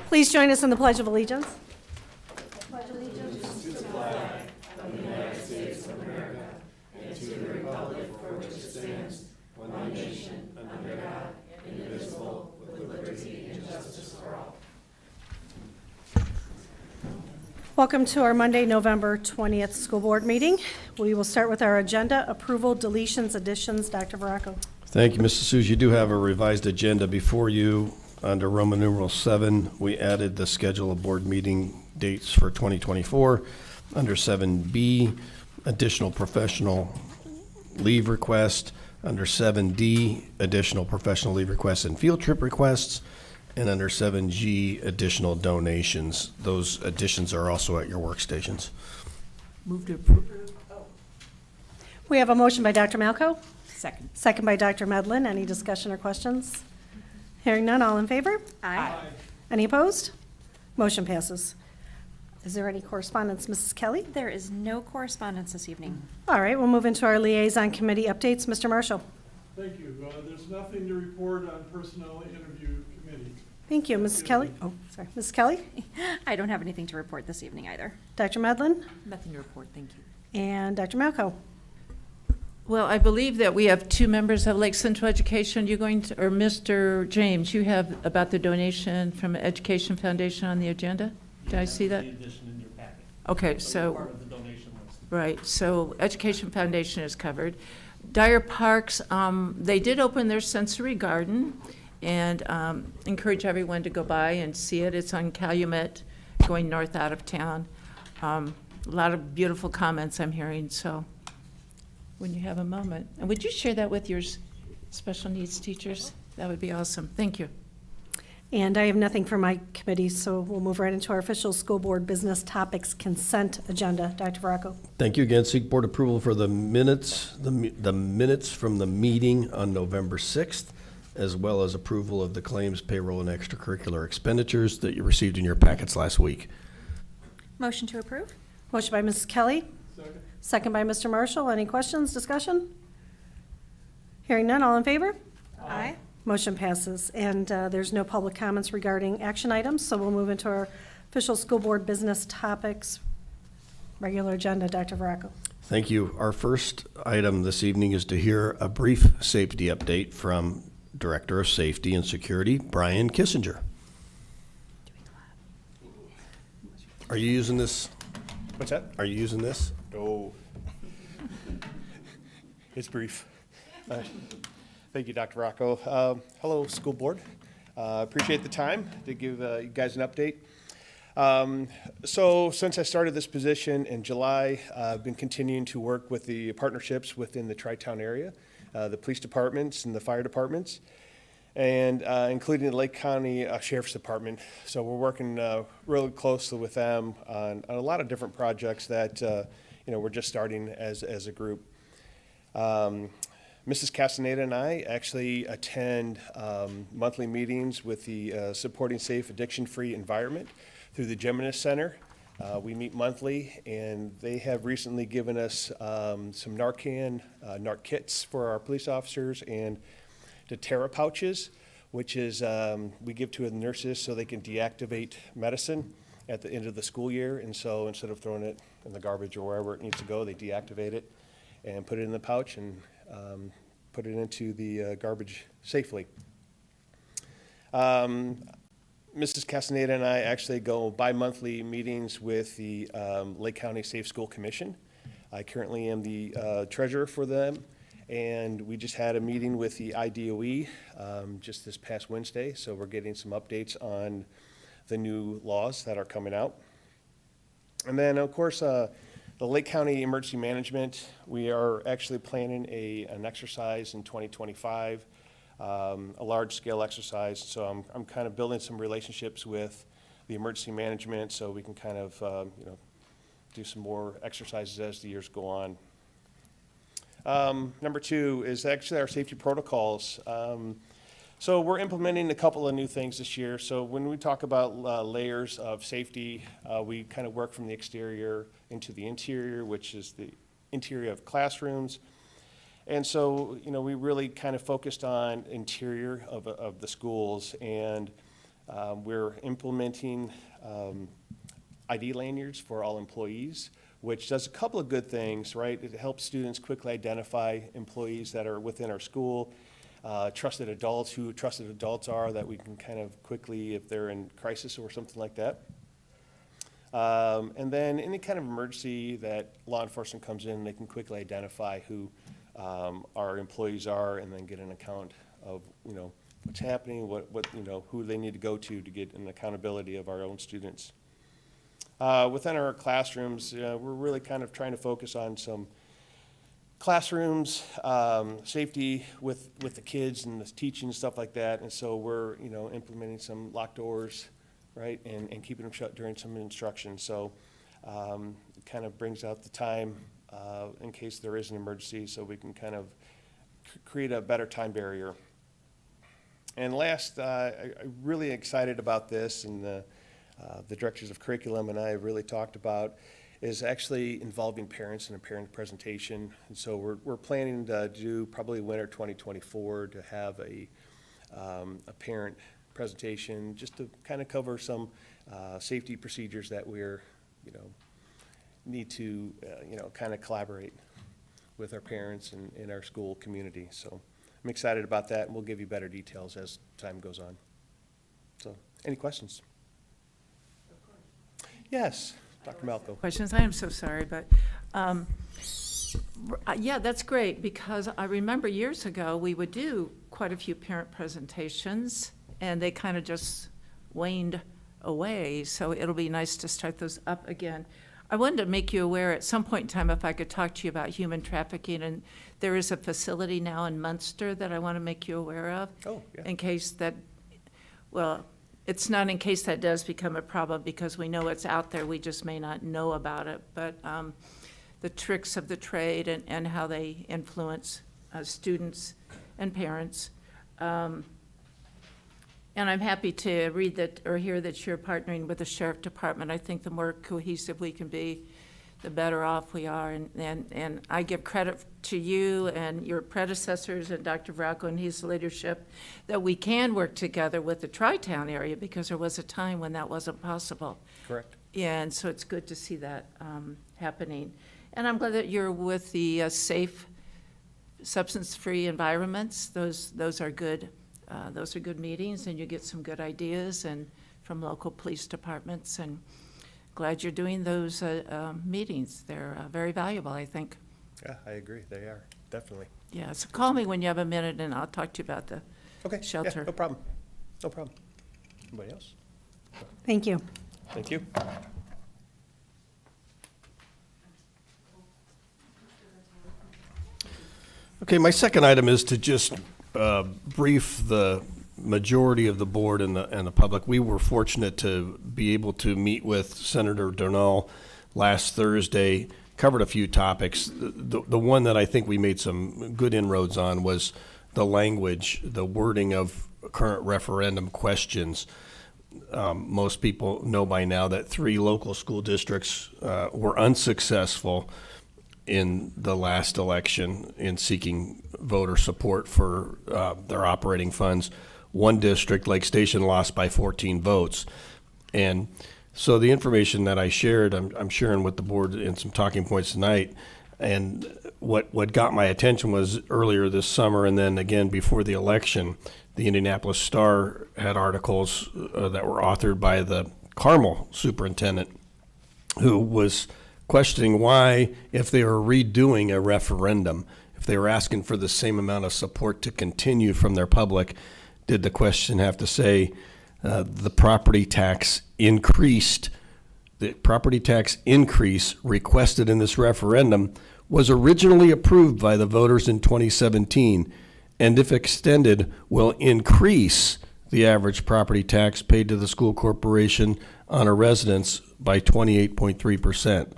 Please join us in the Pledge of Allegiance. Welcome to our Monday, November 20th school board meeting. We will start with our agenda, approval, deletions, additions. Dr. Veraco. Thank you, Mrs. Seuss. You do have a revised agenda before you. Under Roman numeral 7, we added the schedule of board meeting dates for 2024. Under 7B, additional professional leave request. Under 7D, additional professional leave requests and field trip requests. And under 7G, additional donations. Those additions are also at your workstations. Move to approve. We have a motion by Dr. Malco, Second. second by Dr. Medlin. Any discussion or questions? Hearing none, all in favor? Aye. Any opposed? Motion passes. Is there any correspondence, Mrs. Kelly? There is no correspondence this evening. All right, we'll move into our liaison committee updates. Mr. Marshall. Thank you. There's nothing to report on personnel interview committee. Thank you. Mrs. Kelly? Oh, sorry. Mrs. Kelly? I don't have anything to report this evening either. Dr. Medlin? Nothing to report, thank you. And Dr. Malco? Well, I believe that we have two members of Lake Central Education. You're going to, or Mr. James, you have about the donation from Education Foundation on the agenda? Did I see that? The addition in your packet. Okay, Part so, of the donation list. right, so Education Foundation is covered. Dyer Parks, they did open their sensory garden and encourage everyone to go by and see it. It's on Calumet, going north out of town. A lot of beautiful comments I'm hearing, so when you have a moment. And would you share that with your special needs teachers? That would be awesome. Thank you. And I have nothing for my committee, so we'll move right into our official school board business topics consent agenda. Dr. Veraco. Thank you again. Seek board approval for the minutes, the minutes from the meeting on November 6th, as well as approval of the claims, payroll, and extracurricular expenditures that you received in your packets last week. Motion to approve? Motion by Mrs. Kelly, Second. second by Mr. Marshall. Any questions, discussion? Hearing none, all in favor? Aye. Motion passes. And there's no public comments regarding action items, so we'll move into our official school board business topics, regular agenda. Dr. Veraco. Thank you. Our first item this evening is to hear a brief safety update from Director of Safety and Security, Brian Kissinger. Are you using this? What's that? Are you using this? Oh. It's brief. Thank you, Dr. Rocco. Hello, school board. Appreciate the time to give you guys an update. So since I started this position in July, I've been continuing to work with the partnerships within the Tri-Town area, the police departments and the fire departments, and including the Lake County Sheriff's Department. So we're working really closely with them on a lot of different projects that we're just starting as a group. Mrs. Castaneda and I actually attend monthly meetings with the Supporting Safe Addiction-Free Environment through the Geminis Center. We meet monthly, and they have recently given us some Narcan, Narc kits for our police officers, and Deterra pouches, which is we give to the nurses so they can deactivate medicine at the end of the school year. And so instead of throwing it in the garbage or wherever it needs to go, they deactivate it and put it in the pouch and put it into the garbage safely. Mrs. Castaneda and I actually go bi-monthly meetings with the Lake County Safe School Commission. I currently am the treasurer for them, and we just had a meeting with the IDOE just this past Wednesday, so we're getting some updates on the new laws that are coming out. And then, of course, the Lake County Emergency Management, we are actually planning an exercise in 2025, a large-scale exercise. So I'm kind of building some relationships with the emergency management so we can kind of do some more exercises as the years go on. Number two is actually our safety protocols. So we're implementing a couple of new things this year. So when we talk about layers of safety, we kind of work from the exterior into the interior, which is the interior of classrooms. And so, we really kind of focused on interior of the schools, and We're implementing ID lanyards for all employees, which does a couple of good things, right? It helps students quickly identify employees that are within our school, trusted adults, who trusted adults are, that we can kind of quickly, if they're in crisis or something like that. And then any kind of emergency that law enforcement comes in, they can quickly identify who our employees are, and then get an account of, what's happening, what who they need to go to get an accountability of our own students. Within our classrooms, we're really kind of trying to focus on some classrooms, safety with the kids and the teaching and stuff like that. And so we're, implementing some locked doors, right, and keeping them shut during some instruction. So it kind of brings out the time in case there is an emergency, so we can kind of create a better time barrier. And last, I'm really excited about this, and the directors of curriculum and I have really talked about, is actually involving parents in a parent presentation. And so we're planning to do probably winter 2024 to have a parent presentation, just to kind of cover some safety procedures that we're, need to, kind of collaborate with our parents and in our school community. So I'm excited about that, and we'll give you better details as time goes on. So, any questions? Yes, Dr. Malco. Questions? I am so sorry, but, yeah, that's great, because I remember years ago, we would do quite a few parent presentations, and they kind of just waned away, so it'll be nice to start those up again. I wanted to make you aware at some point in time, if I could talk to you about human trafficking, and there is a facility now in Munster that I want to make you aware of. Oh, yeah. In case that, well, it's not in case that does become a problem, because we know it's out there, we just may not know about it. But the tricks of the trade and how they influence students and parents. And I'm happy to read that, or hear that you're partnering with the sheriff department. I think the more cohesive we can be, the better off we are. And I give credit to you and your predecessors and Dr. Vracko and his leadership that we can work together with the Tri-Town area, because there was a time when that wasn't possible. Correct. And so it's good to see that happening. And I'm glad that you're with the safe, substance-free environments. Those are good. Those are good meetings, and you get some good ideas and from local police departments. And glad you're doing those meetings. They're very valuable, I think. Yeah, I agree, they are, definitely. Yeah, so call me when you have a minute, and I'll talk to you about the Okay, yeah, shelter. no problem, no problem. Anybody else? Thank you. Thank you. Okay, my second item is to just brief the majority of the board and the public. We were fortunate to be able to meet with Senator Donnell last Thursday, covered a few topics. The one that I think we made some good inroads on was the language, the wording of current referendum questions. Most people know by now that 3 local school districts were unsuccessful in the last election in seeking voter support for their operating funds. One district, Lake Station, lost by 14 votes. And so the information that I shared, I'm sharing with the board in some talking points tonight. And what got my attention was earlier this summer, and then again before the election, the Indianapolis Star had articles that were authored by the Carmel superintendent, who was questioning why, if they were redoing a referendum, if they were asking for the same amount of support to continue from their public, did the question have to say the property tax increase requested in this referendum was originally approved by the voters in 2017, and if extended, will increase the average property tax paid to the school corporation on a residence by 28.3%.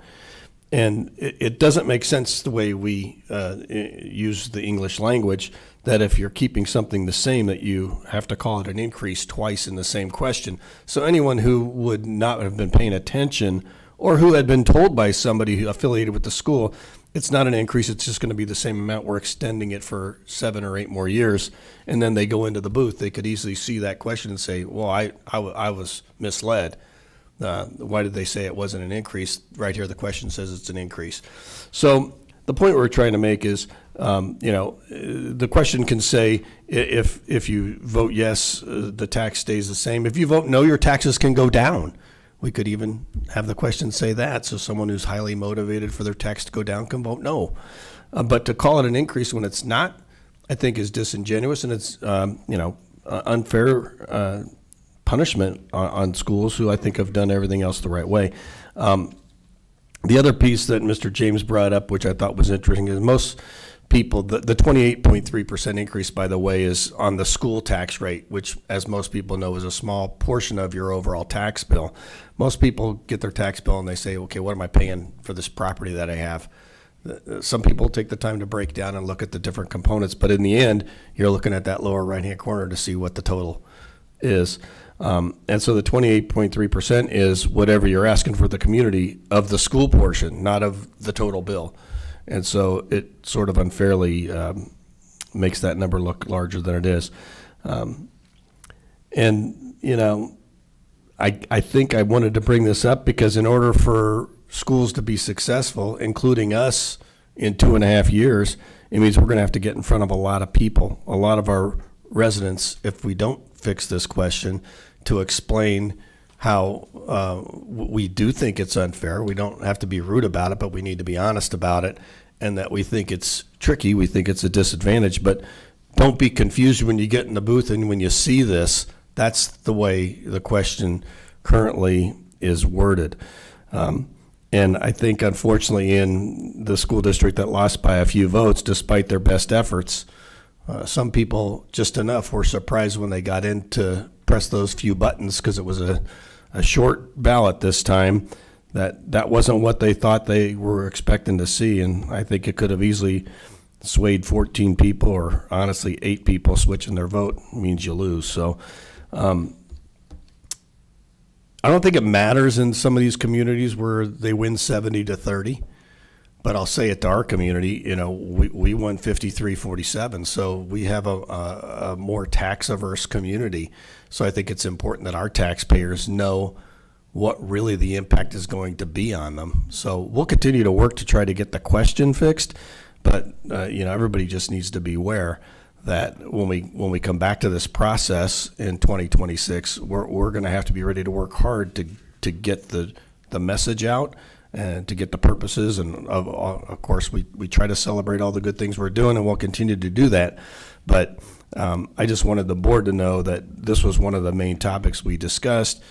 And it doesn't make sense the way we use the English language, that if you're keeping something the same, that you have to call it an increase twice in the same question. So anyone who would not have been paying attention, or who had been told by somebody affiliated with the school, it's not an increase, it's just going to be the same amount. We're extending it for 7 or 8 more years. And then they go into the booth, they could easily see that question and say, well, I was misled. Why did they say it wasn't an increase? Right here, the question says it's an increase. So the point we're trying to make is, the question can say, if you vote yes, the tax stays the same. If you vote no, your taxes can go down. We could even have the question say that, so someone who's highly motivated for their tax to go down can vote no. But to call it an increase when it's not, I think is disingenuous, and it's, unfair punishment on schools who I think have done everything else the right way. The other piece that Mr. James brought up, which I thought was interesting, is most people, the 28.3% increase, by the way, is on the school tax rate, which, as most people know, is a small portion of your overall tax bill. Most people get their tax bill and they say, okay, what am I paying for this property that I have? Some people take the time to break down and look at the different components, but in the end, you're looking at that lower right-hand corner to see what the total is. And so the 28.3% is whatever you're asking for the community of the school portion, not of the total bill. And so it sort of unfairly makes that number look larger than it is. I think I wanted to bring this up because in order for schools to be successful, including us in 2.5 years, it means we're going to have to get in front of a lot of people, a lot of our residents, if we don't fix this question, to explain how we do think it's unfair. We don't have to be rude about it, but we need to be honest about it, and that we think it's tricky, we think it's a disadvantage. But don't be confused when you get in the booth and when you see this. That's the way the question currently is worded. And I think, unfortunately, in the school district that lost by a few votes, despite their best efforts, some people, just enough, were surprised when they got in to press those few buttons, because it was a short ballot this time, that wasn't what they thought they were expecting to see. And I think it could have easily swayed 14 people, or honestly 8 people switching their vote means you lose. So I don't think it matters in some of these communities where they win 70-30. But I'll say it to our community, we won 53-47, so we have a more tax-averse community. So I think it's important that our taxpayers know what really the impact is going to be on them. So we'll continue to work to try to get the question fixed, but everybody just needs to be aware that when we come back to this process in 2026, we're going to have to be ready to work hard to get the message out, and to get the purposes. And of course, we try to celebrate all the good things we're doing, and we'll continue to do that. But I just wanted the board to know that this was one of the main topics we discussed.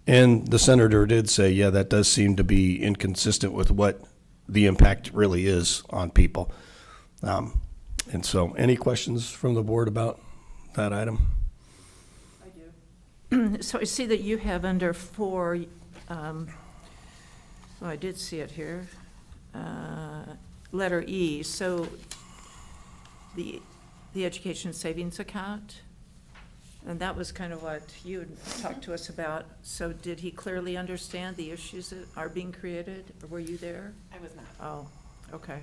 And the senator did say, yeah, that does seem to be inconsistent with what the impact really is on people. And so any questions from the board about that item? So I see that you have under 4, I did see it here, letter E. So the education savings account, and that was kind of what you had talked to us about. So did he clearly understand the issues that are being created, or were you there? I was not. Oh, okay.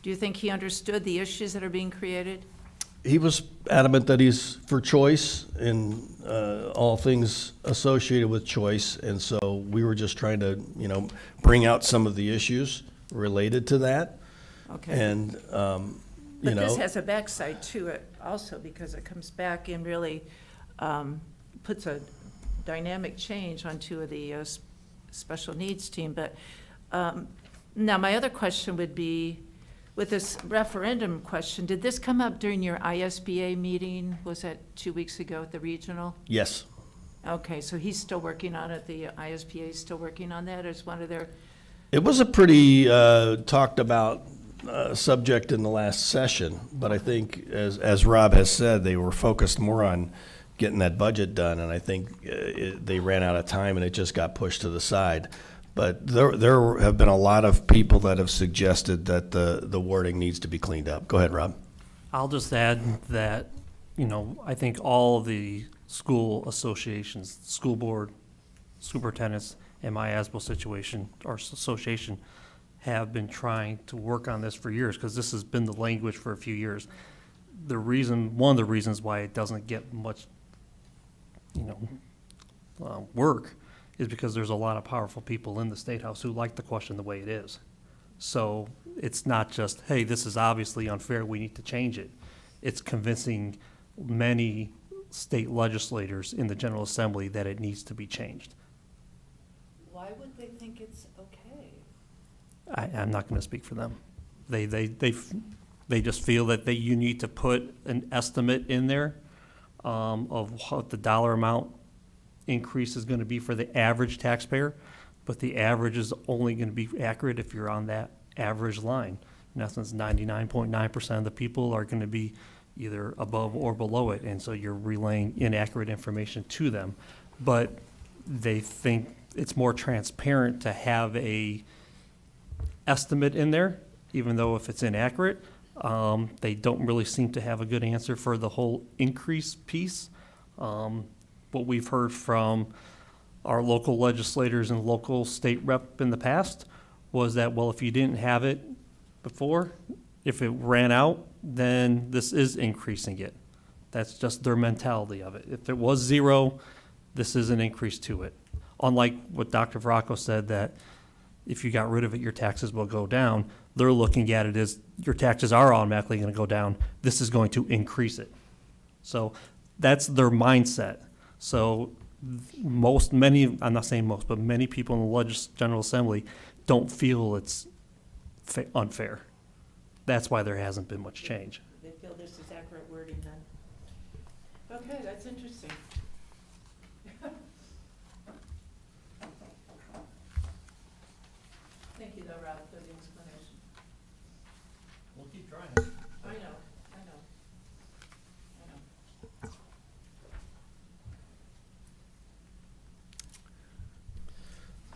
Do you think he understood the issues that are being created? He was adamant that he's for choice in all things associated with choice, and so we were just trying to, bring out some of the issues related to that. Okay. And But this has a backside to it also, because it comes back and really puts a dynamic change onto the special needs team. But now my other question would be, with this referendum question, did this come up during your ISBA meeting? Was that 2 weeks ago at the regional? yes. Okay, so he's still working on it, the ISBA is still working on that as one of their, It was a pretty talked about subject in the last session, but I think, as Rob has said, they were focused more on getting that budget done, and I think they ran out of time and it just got pushed to the side. But there have been a lot of people that have suggested that the wording needs to be cleaned up. Go ahead, Rob. I'll just add that, I think all of the school associations, school board, superintendents, and my ASBO situation, or association, have been trying to work on this for years, because this has been the language for a few years. One of the reasons why it doesn't get much, work is because there's a lot of powerful people in the State House who like the question the way it is. So it's not just, hey, this is obviously unfair, we need to change it. It's convincing many state legislators in the General Assembly that it needs to be changed. Why would they think it's okay? I'm not going to speak for them. They just feel that you need to put an estimate in there of what the dollar amount increase is going to be for the average taxpayer, but the average is only going to be accurate if you're on that average line. In essence, 99.9% of the people are going to be either above or below it, and so you're relaying inaccurate information to them. But they think it's more transparent to have a estimate in there, even though if it's inaccurate. They don't really seem to have a good answer for the whole increase piece. What we've heard from our local legislators and local state rep in the past was that, well, if you didn't have it before, if it ran out, then this is increasing it. That's just their mentality of it. If it was zero, this is an increase to it. Unlike what Dr. Varacco said, that if you got rid of it, your taxes will go down. They're looking at it as your taxes are automatically going to go down. This is going to increase it. So that's their mindset. So I'm not saying most, but many people in the General Assembly don't feel it's unfair. That's why there hasn't been much change. They feel this is accurate wording then? Okay, that's interesting. Thank you though, Ralph, for the explanation. We'll keep trying. I know.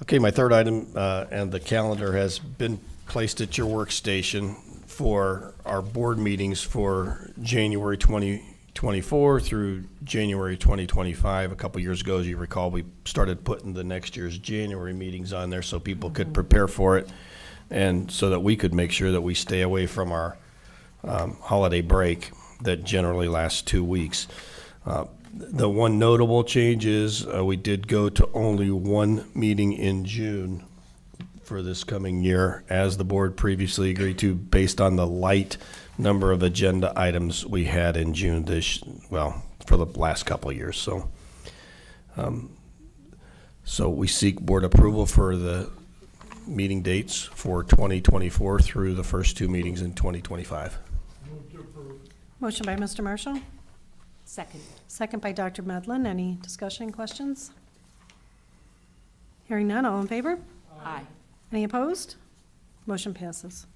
Okay, my third item, and the calendar has been placed at your workstation for our board meetings for January 2024 through January 2025. A couple years ago, as you recall, we started putting the next year's January meetings on there so people could prepare for it, and so that we could make sure that we stay away from our holiday break that generally lasts 2 weeks. The one notable change is we did go to only one meeting in June for this coming year, as the board previously agreed to, based on the light number of agenda items we had in June for the last couple of years. So we seek board approval for the meeting dates for 2024 through the first two meetings in 2025. Move to approve. Motion by Mr. Marshall, Second. second by Dr. Medlin. Any discussion, questions? Hearing none, all in favor? Aye. Any opposed? Motion passes.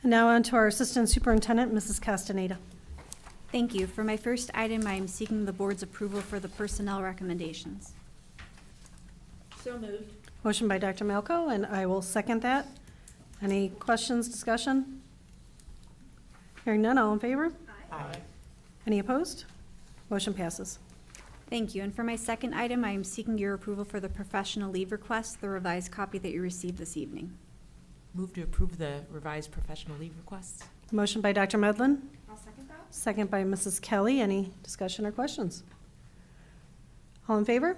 And now on to our Assistant Superintendent, Mrs. Castaneda. Thank you. For my first item, I am seeking the board's approval for the personnel recommendations. So moved. Motion by Dr. Malko, and I will second that. Any questions, discussion? Hearing none, all in favor? Aye. Any opposed? Motion passes. Thank you. And for my second item, I am seeking your approval for the professional leave request, the revised copy that you received this evening. Move to approve the revised professional leave requests. Motion by Dr. Medlin, I'll second that. second by Mrs. Kelly. Any discussion or questions? All in favor?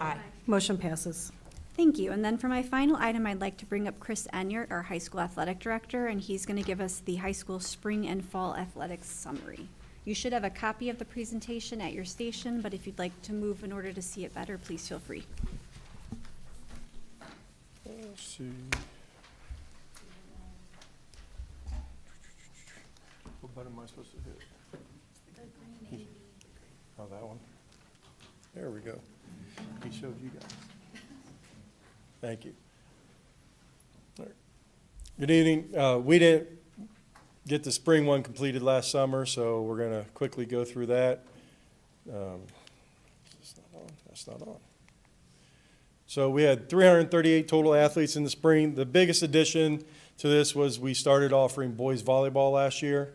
Aye. Motion passes. Thank you. And then for my final item, I'd like to bring up Chris Enyart, our high school athletic director, and he's going to give us the high school spring and fall athletics summary. You should have a copy of the presentation at your station, but if you'd like to move in order to see it better, please feel free. Let's see. What button am I supposed to hit? Oh, that one? There we go. He showed you guys. Thank you. All right. Good evening. We didn't get the spring one completed last summer, so we're going to quickly go through that. That's not on. So we had 338 total athletes in the spring. The biggest addition to this was we started offering boys volleyball last year,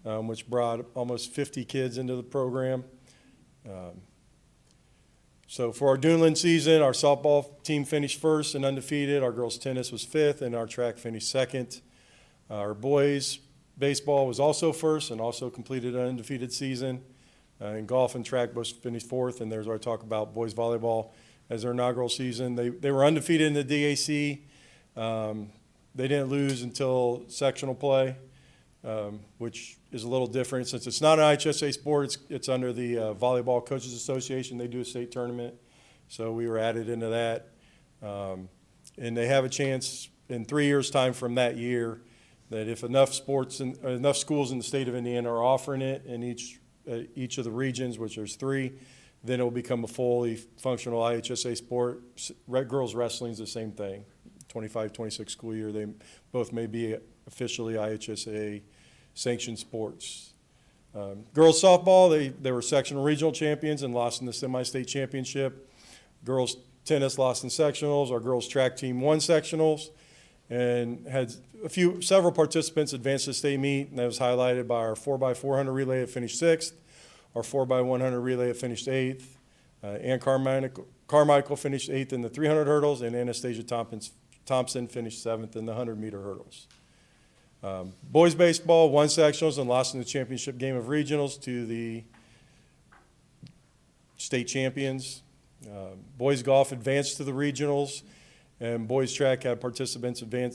which brought almost 50 kids into the program. So for our Duneland season, our softball team finished first and undefeated. Our girls tennis was fifth, and our track finished second. Our boys baseball was also first and also completed an undefeated season. And golf and track both finished fourth, and there's where I talk about boys volleyball as their inaugural season. They were undefeated in the DAC. They didn't lose until sectional play, which is a little different since it's not an IHSA sport. It's under the Volleyball Coaches Association. They do a state tournament, so we were added into that. And they have a chance in 3 years' time from that year that if enough schools in the state of Indiana are offering it in each of the regions, which there's 3, then it will become a fully functional IHSA sport. Girls wrestling is the same thing. 25-26 school year, they both may be officially IHSA sanctioned sports. Girls softball, they were sectional regional champions and lost in the semi-state championship. Girls tennis lost in sectionals. Our girls track team won sectionals and had several participants advance to the state meet, and that was highlighted by our 4x400 relay that finished 6th, our 4x100 relay that finished 8th. Ann Carmichael finished 8th in the 300 hurdles, and Anastasia Thompson finished 7th in the 100-meter hurdles. Boys baseball won sectionals and lost in the championship game of regionals to the state champions. Boys golf advanced to the regionals, and boys track had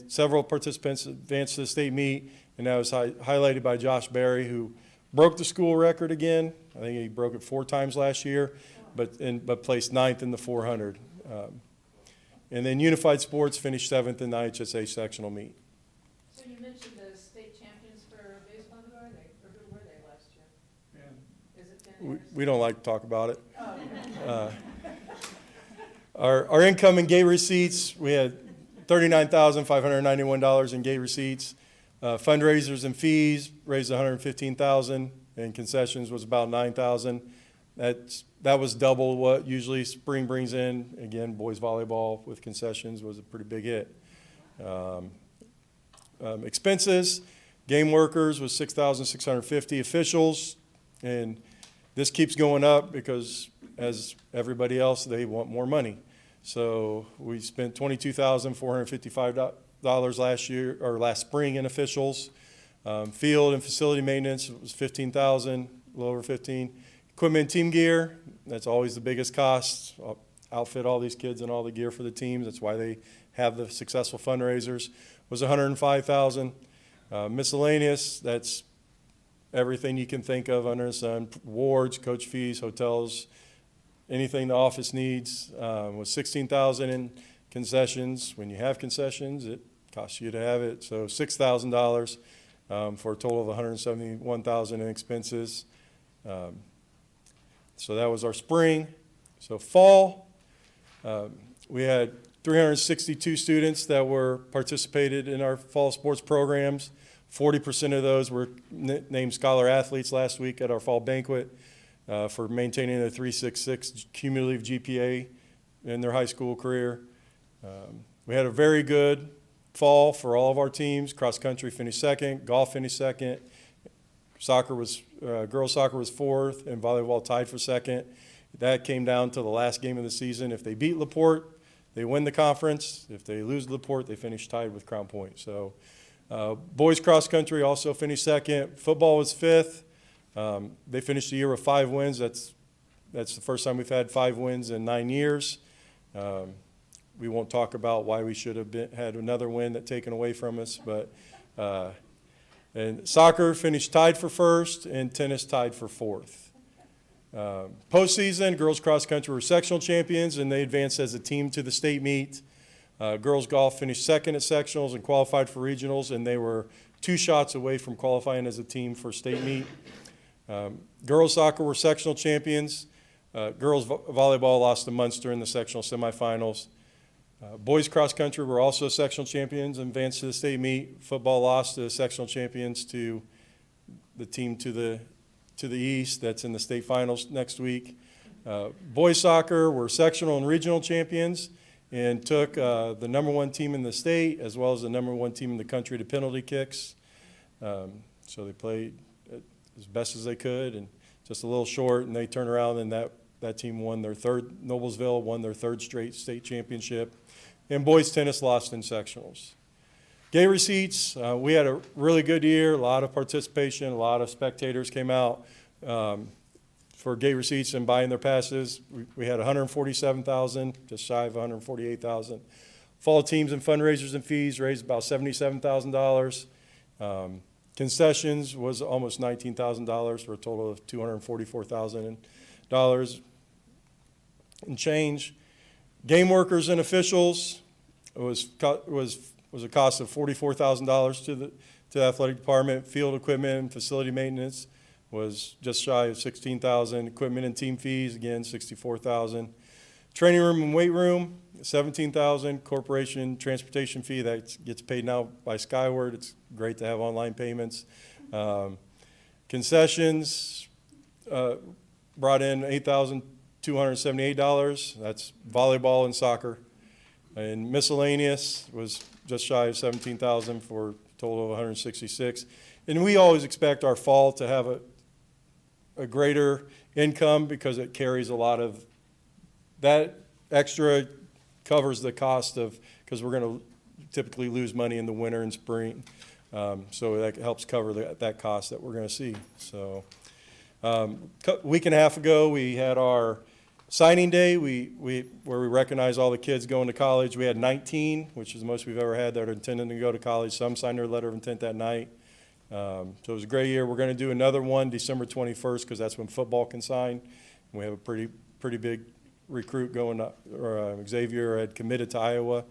several participants advanced to the state meet, and that was highlighted by Josh Berry, who broke the school record again. I think he broke it 4 times last year, but placed 9th in the 400. And then Unified Sports finished 7th in the IHSA sectional meet. So you mentioned the state champions for baseball, who are they, or who were they last year? Is it Ben We don't like to talk about it. Our income and gate receipts, we had $39,591 in gate receipts. Fundraisers and fees raised $115,000, and concessions was about $9,000. That was double what usually spring brings in. Again, boys volleyball with concessions was a pretty big hit. Expenses, game workers was $6,650. Officials, and this keeps going up because, as everybody else, they want more money. So we spent $22,455 last spring in officials. Field and facility maintenance was $15,000, a little over $15,000. Equipment and team gear, that's always the biggest cost. I'll outfit all these kids and all the gear for the teams. That's why they have the successful fundraisers. Was $105,000. Miscellaneous, that's everything you can think of under the sun. Wards, coach fees, hotels, anything the office needs. Was $16,000 in concessions. When you have concessions, it costs you to have it. So $6,000 for a total of $171,000 in expenses. So that was our spring. So fall, we had 362 students that were participated in our fall sports programs. 40% of those were named Scholar Athletes last week at our fall banquet for maintaining their 3.66 cumulative GPA in their high school career. We had a very good fall for all of our teams. Cross country finished second, golf finished second. Girls soccer was fourth, and volleyball tied for second. That came down to the last game of the season. If they beat LaPorte, they win the conference. If they lose LaPorte, they finish tied with Crown Point. So boys cross country also finished second. Football was fifth. They finished the year with 5 wins. That's the first time we've had 5 wins in 9 years. We won't talk about why we should have had another win that taken away from us, but and soccer finished tied for first, and tennis tied for fourth. Postseason, girls cross country were sectional champions, and they advanced as a team to the state meet. Girls golf finished second at sectionals and qualified for regionals, and they were 2 shots away from qualifying as a team for state meet. Girls soccer were sectional champions. Girls volleyball lost to Munster in the sectional semifinals. Boys cross country were also sectional champions and advanced to the state meet. Football lost to the sectional champions to the team to the east that's in the state finals next week. Boys soccer were sectional and regional champions and took the #1 team in the state as well as the #1 team in the country to penalty kicks. So they played as best as they could and just a little short, and they turned around and that That team won their third, Noblesville won their third straight state championship. And boys tennis lost in sectionals. Gate receipts, we had a really good year, a lot of participation, a lot of spectators came out for gate receipts and buying their passes. We had 147,000, just shy of 148,000. Fall teams and fundraisers and fees raised about $77,000. Concessions was almost $19,000 for a total of $244,000 and change. Game workers and officials was a cost of $44,000 to the athletic department. Field equipment and facility maintenance was just shy of $16,000. Equipment and team fees, again, $64,000. Training room and weight room, $17,000. Corporation transportation fee that gets paid now by Skyward. It's great to have online payments. Concessions brought in $8,278. That's volleyball and soccer. And miscellaneous was just shy of $17,000 for a total of $166,000. And we always expect our fall to have a greater income because it carries a lot of that extra covers the cost of, because we're going to typically lose money in the winter and spring. So that helps cover that cost that we're going to see. So a week and a half ago, we had our signing day where we recognize all the kids going to college. We had 19, which is the most we've ever had that are intending to go to college. Some signed their letter of intent that night. So it was a great year. We're going to do another one December 21st because that's when football can sign. We have a pretty big recruit going, Xavier had committed to Iowa.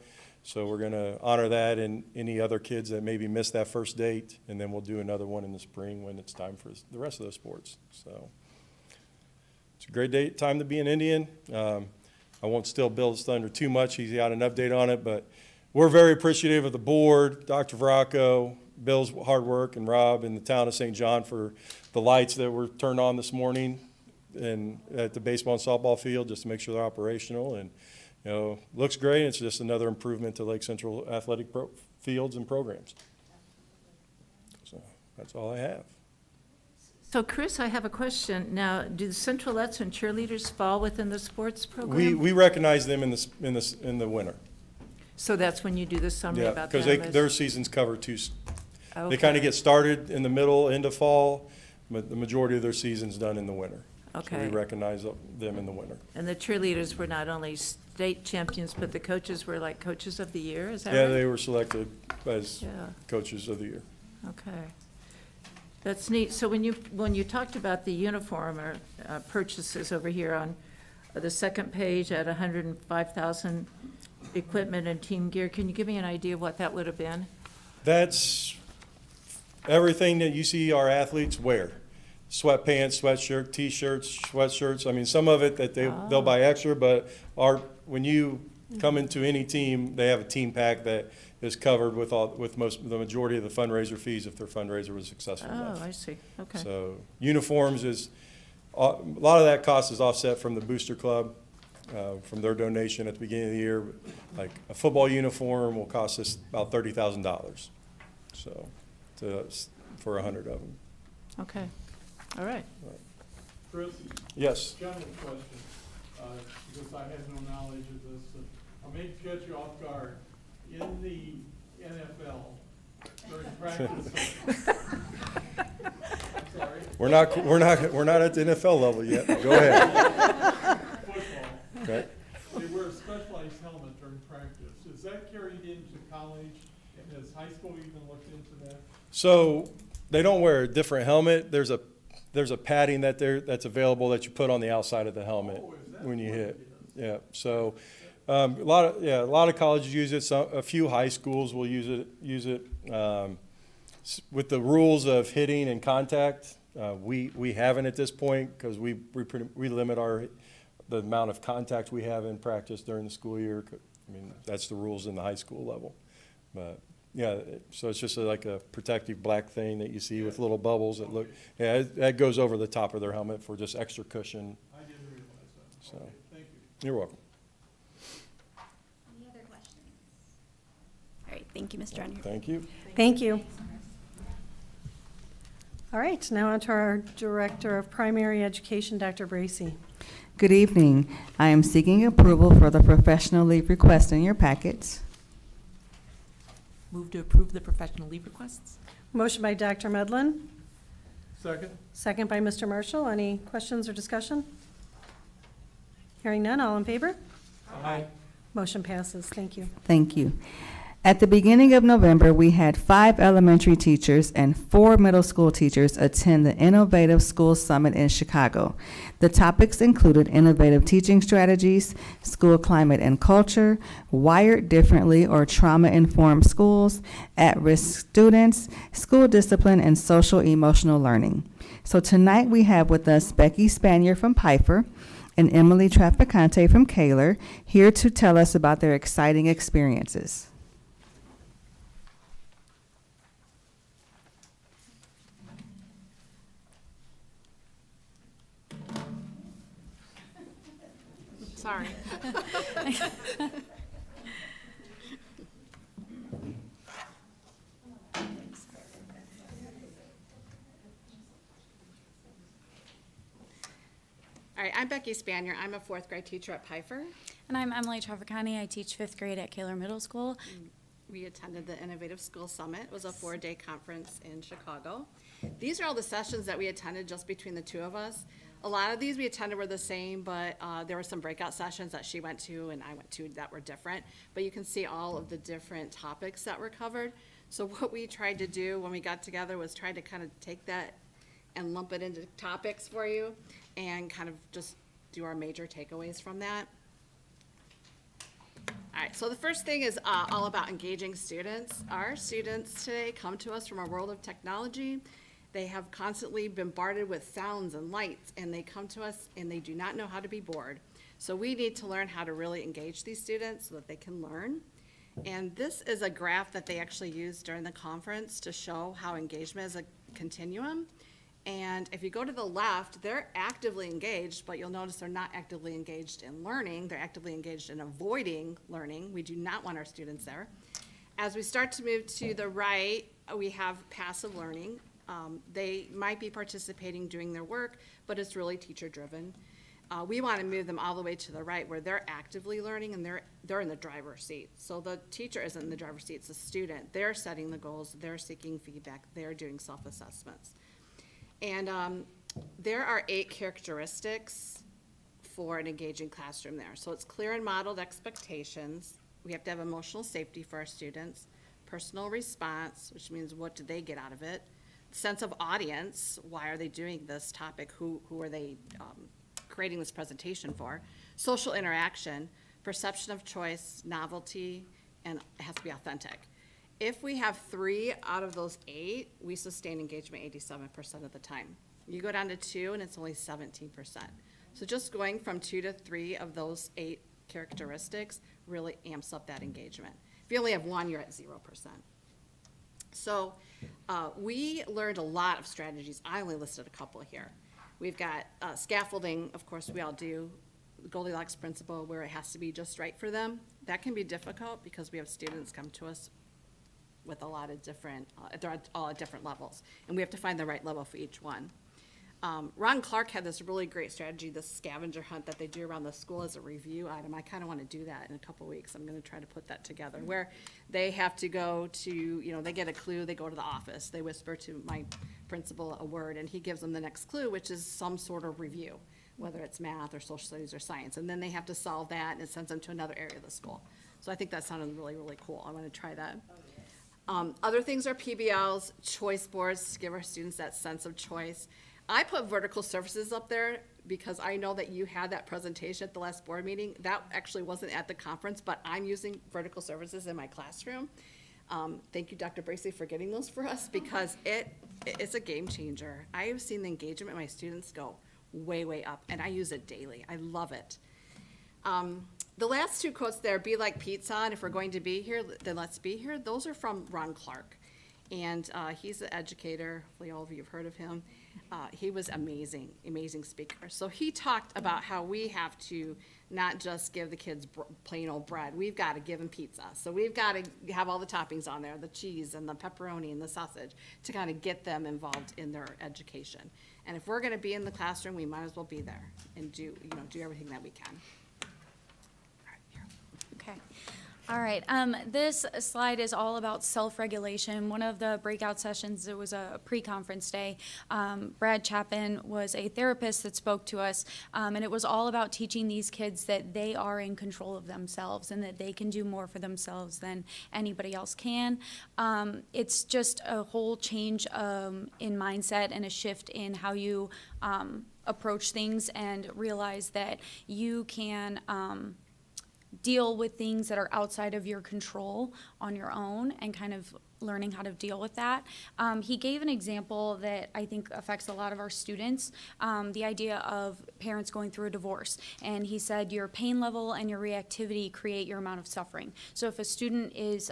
So we're going to honor that and any other kids that maybe missed that first date. And then we'll do another one in the spring when it's time for the rest of those sports. So it's a great time to be an Indian. I won't steal Bill's thunder too much. He's got an update on it, but we're very appreciative of the board, Dr. Veraco, Bill's hard work, and Rob and the town of St. John for the lights that were turned on this morning and at the baseball and softball field just to make sure they're operational. And, you know, looks great. It's just another improvement to Lake Central athletic fields and programs. So that's all I have. So Chris, I have a question. Now, do the Centralettes and cheerleaders fall within the sports program? We recognize them in the winter. So that's when you do the summary Yeah, about them? because their seasons cover two. Okay. They kind of get started in the middle, end of fall, but the majority of their season's done in the winter. Okay. So we recognize them in the winter. And the cheerleaders were not only state champions, but the coaches were like coaches of the year, is that right? Yeah, they were selected as Yeah. coaches of the year. Okay. That's neat. So when you talked about the uniform or purchases over here on the second page at 105,000 equipment and team gear, can you give me an idea of what that would have been? That's everything that you see our athletes wear. Sweatpants, sweatshirt, T-shirts, sweatshirts. I mean, some of it that they'll buy extra, but when you come into any team, they have a team pack that is covered with the majority of the fundraiser fees if their fundraiser was successful enough. Oh, I see. Okay. So uniforms is, a lot of that cost is offset from the Booster Club, from their donation at the beginning of the year. Like a football uniform will cost us about $30,000. So for 100 of them. Okay. All right. Chris, Yes. general question, because I had no knowledge of this. I may catch you off guard. In the NFL, during practice, I'm sorry, We're not at the NFL level yet. Go ahead. football, Okay. they wear a specialized helmet during practice. Is that carried into college? And has high school even looked into that? So they don't wear a different helmet. There's a padding that's available that you put on the outside of the helmet Oh, is that when you what hit. it is? Yeah. So a lot of colleges use it. A few high schools will use it. With the rules of hitting and contact, we haven't at this point because we limit the amount of contact we have in practice during the school year. I mean, that's the rules in the high school level. But yeah, so it's just like a protective black thing that you see with little bubbles that look. Yeah, that goes over the top of their helmet for just extra cushion. I didn't realize that. So. Okay, thank you. You're welcome. Any other questions? All right, thank you, Mr. Onier. Thank you. Thank you. All right, now on to our Director of Primary Education, Dr. Bracy. Good evening. I am seeking approval for the professional leave request in your packets. Move to approve the professional leave requests. Motion by Dr. Medlin, Second? second by Mr. Marshall. Any questions or discussion? Hearing none, all in favor? Aye. Motion passes. Thank you. Thank you. At the beginning of November, we had 5 elementary teachers and 4 middle school teachers attend the Innovative School Summit in Chicago. The topics included innovative teaching strategies, school climate and culture, wired differently or trauma-informed schools, at-risk students, school discipline, and social emotional learning. So tonight we have with us Becky Spanier from Piper and Emily Trafficante from Kaler here to tell us about their exciting experiences. Sorry. All right, I'm Becky Spanier. I'm a 4th grade teacher at Piper. And I'm Emily Trafficani. I teach 5th grade at Kaler Middle School. We attended the Innovative School Summit. It was a 4-day conference in Chicago. These are all the sessions that we attended just between the two of us. A lot of these we attended were the same, but there were some breakout sessions that she went to and I went to that were different. But you can see all of the different topics that were covered. So what we tried to do when we got together was try to kind of take that and lump it into topics for you and kind of just do our major takeaways from that. All right, so the first thing is all about engaging students. Our students today come to us from a world of technology. They have constantly bombarded with sounds and lights, and they come to us and they do not know how to be bored. So we need to learn how to really engage these students so that they can learn. And this is a graph that they actually used during the conference to show how engagement is a continuum. And if you go to the left, they're actively engaged, but you'll notice they're not actively engaged in learning. They're actively engaged in avoiding learning. We do not want our students there. As we start to move to the right, we have passive learning. They might be participating, doing their work, but it's really teacher-driven. We want to move them all the way to the right where they're actively learning and they're in the driver's seat. So the teacher isn't in the driver's seat, it's the student. They're setting the goals, they're seeking feedback, they're doing self-assessments. And there are 8 characteristics for an engaging classroom there. So it's clear and modeled expectations. We have to have emotional safety for our students. Personal response, which means what do they get out of it? Sense of audience, why are they doing this topic? Who are they creating this presentation for? Social interaction, perception of choice, novelty, and it has to be authentic. If we have 3 out of those 8, we sustain engagement 87% of the time. You go down to 2 and it's only 17%. So just going from 2 to 3 of those 8 characteristics really amps up that engagement. If you only have 1, you're at 0%. So we learned a lot of strategies. I only listed a couple here. We've got scaffolding, of course, we all do. The Goldilocks principle, where it has to be just right for them. That can be difficult because we have students come to us with a lot of different, they're all at different levels, and we have to find the right level for each one. Ron Clark had this really great strategy, this scavenger hunt that they do around the school as a review item. I kind of want to do that in a couple weeks. I'm going to try to put that together, where they have to go to, they get a clue, they go to the office, they whisper to my principal a word, and he gives them the next clue, which is some sort of review, whether it's math or social studies or science, and then they have to solve that, and it sends them to another area of the school. So I think that sounded really, really cool. I want to try that. Other things are PBLs, choice boards, to give our students that sense of choice. I put vertical surfaces up there because I know that you had that presentation at the last board meeting. That actually wasn't at the conference, but I'm using vertical surfaces in my classroom. Thank you, Dr. Bracey, for getting those for us, because it's a game changer. I have seen the engagement of my students go way, way up, and I use it daily. I love it. The last 2 quotes there, be like pizza, and if we're going to be here, then let's be here. Those are from Ron Clark. And he's an educator. Hopefully all of you have heard of him. He was amazing, amazing speaker. So he talked about how we have to not just give the kids plain old bread. We've got to give them pizza. So we've got to have all the toppings on there, the cheese and the pepperoni and the sausage, to kind of get them involved in their education. And if we're going to be in the classroom, we might as well be there and do everything that we can. Okay. All right. This slide is all about self-regulation. One of the breakout sessions, it was a pre-conference day. Brad Chapin was a therapist that spoke to us, and it was all about teaching these kids that they are in control of themselves and that they can do more for themselves than anybody else can. It's just a whole change in mindset and a shift in how you approach things and realize that you can deal with things that are outside of your control on your own and kind of learning how to deal with that. He gave an example that I think affects a lot of our students, the idea of parents going through a divorce. And he said your pain level and your reactivity create your amount of suffering. So if a student is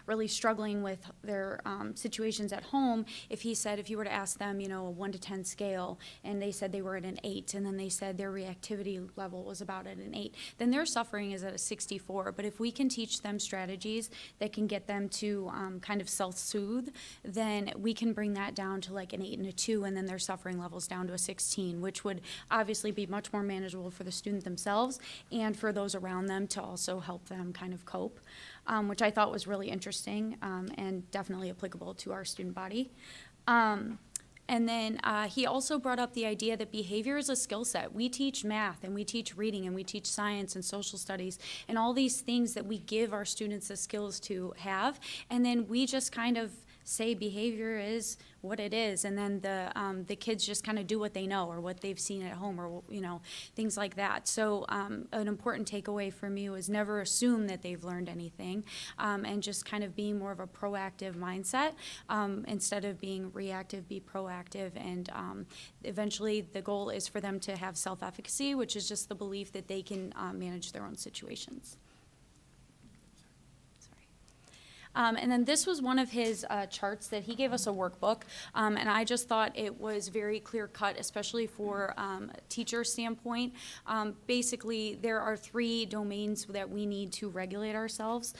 really struggling with their situations at home, if you were to ask them, a 1 to 10 scale, and they said they were at an 8, and then they said their reactivity level was about at an 8, then their suffering is at a 64. But if we can teach them strategies that can get them to kind of self-soothe, then we can bring that down to like an 8 and a 2, and then their suffering levels down to a 16, which would obviously be much more manageable for the student themselves and for those around them to also help them kind of cope, which I thought was really interesting and definitely applicable to our student body. And then he also brought up the idea that behavior is a skill set. We teach math, and we teach reading, and we teach science and social studies, and all these things that we give our students the skills to have, and then we just kind of say behavior is what it is, and then the kids just kind of do what they know or what they've seen at home, or things like that. So an important takeaway for me was never assume that they've learned anything, and just kind of being more of a proactive mindset instead of being reactive. Be proactive, and eventually the goal is for them to have self-efficacy, which is just the belief that they can manage their own situations. And then this was one of his charts that he gave us a workbook, and I just thought it was very clear cut, especially for a teacher standpoint. Basically, there are 3 domains that we need to regulate ourselves: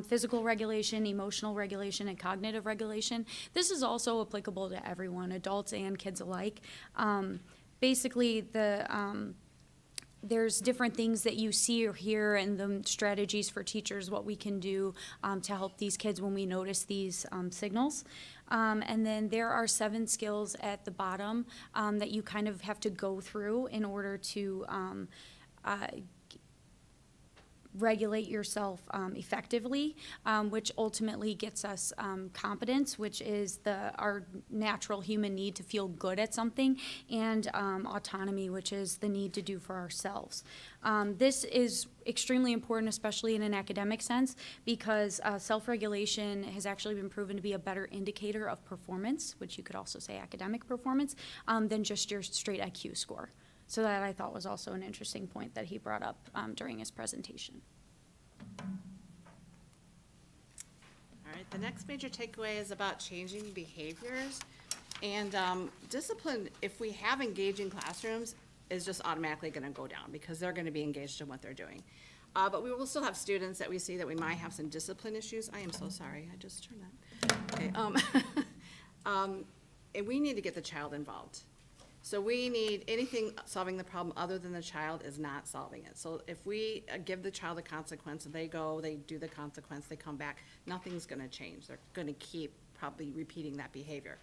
physical regulation, emotional regulation, and cognitive regulation. This is also applicable to everyone, adults and kids alike. Basically, there's different things that you see or hear, and the strategies for teachers, what we can do to help these kids when we notice these signals. And then there are 7 skills at the bottom that you kind of have to go through in order to regulate yourself effectively, which ultimately gets us competence, which is our natural human need to feel good at something, and autonomy, which is the need to do for ourselves. This is extremely important, especially in an academic sense, because self-regulation has actually been proven to be a better indicator of performance, which you could also say academic performance, than just your straight IQ score. So that I thought was also an interesting point that he brought up during his presentation. All right, the next major takeaway is about changing behaviors. And discipline, if we have engaging classrooms, is just automatically going to go down because they're going to be engaged in what they're doing. But we will still have students that we see that we might have some discipline issues. I am so sorry, I just turned that. Okay, and we need to get the child involved. So we need anything solving the problem other than the child is not solving it. So if we give the child a consequence and they go, they do the consequence, they come back, nothing's gonna change. They're gonna keep probably repeating that behavior.